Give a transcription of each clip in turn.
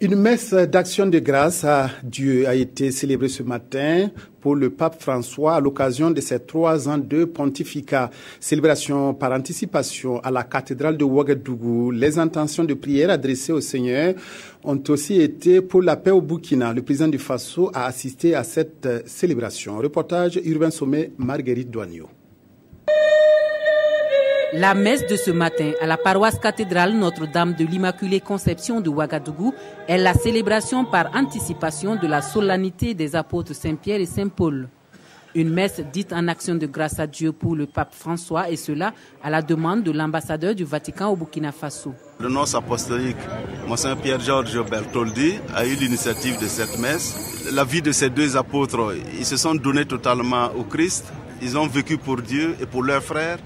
Une messe d'action de grâce à Dieu a été célébrée ce matin pour le pape François à l'occasion de ses 3 ans de pontificat. Célébration par anticipation à la cathédrale de Ouagadougou. Les intentions de prière adressées au Seigneur ont aussi été pour la paix au Burkina. Le président du Faso a assisté à cette célébration. Reportage Urbain Sommet, Marguerite Douagneau. La messe de ce matin à la paroisse cathédrale Notre-Dame de l'Immaculée Conception de Ouagadougou est la célébration par anticipation de la solennité des apôtres Saint-Pierre et Saint-Paul. Une messe dite en action de grâce à Dieu pour le pape François, et cela à la demande de l'ambassadeur du Vatican au Burkina Faso. Le nonce apostolique, Monseigneur Pierre-Georges Bertoldi, a eu l'initiative de cette messe. La vie de ces 2 apôtres, ils se sont donnés totalement au Christ. Ils ont vécu pour Dieu et pour leurs frères.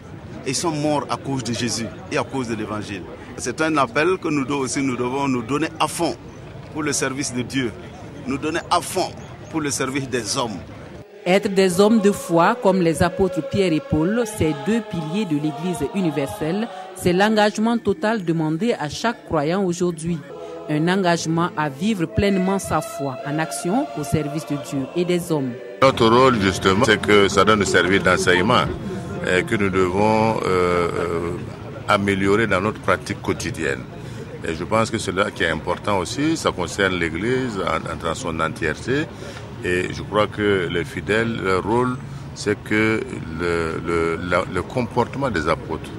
Ils sont morts à cause de Jésus et à cause de l'Évangile. C'est un appel que nous devons nous donner à fond pour le service de Dieu. Nous donner à fond pour le service des hommes. Être des hommes de foi comme les apôtres Pierre et Paul, ces 2 piliers de l'Église universelle, c'est l'engagement total demandé à chaque croyant aujourd'hui. Un engagement à vivre pleinement sa foi en action au service de Dieu et des hommes. Notre rôle justement, c'est que ça doit nous servir d'enseignement et que nous devons améliorer dans notre pratique quotidienne. Et je pense que cela qui est important aussi, ça concerne l'Église dans son entièreté. Et je crois que les fidèles, leur rôle, c'est que le comportement des apôtres,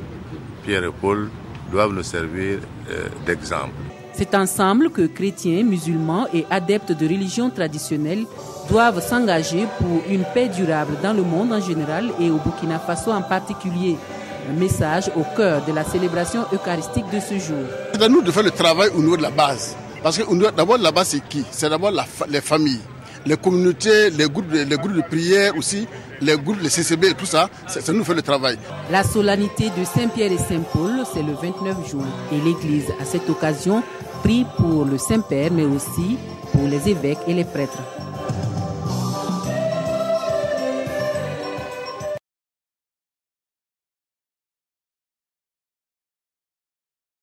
Pierre et Paul, doivent nous servir d'exemple. C'est ensemble que chrétiens, musulmans et adeptes de religions traditionnelles doivent s'engager pour une paix durable dans le monde en général et au Burkina Faso en particulier. Un message au cœur de la célébration eucharistique de ce jour. C'est à nous de faire le travail au niveau de la base. Parce que d'abord la base c'est qui? C'est d'abord les familles, les communautés, les groupes de prière aussi, les groupes, les CCB et tout ça, c'est nous faire le travail. La solennité de Saint-Pierre et Saint-Paul, c'est le 29 juin. Et l'Église, à cette occasion, prie pour le Saint-Père, mais aussi pour les évêques et les prêtres.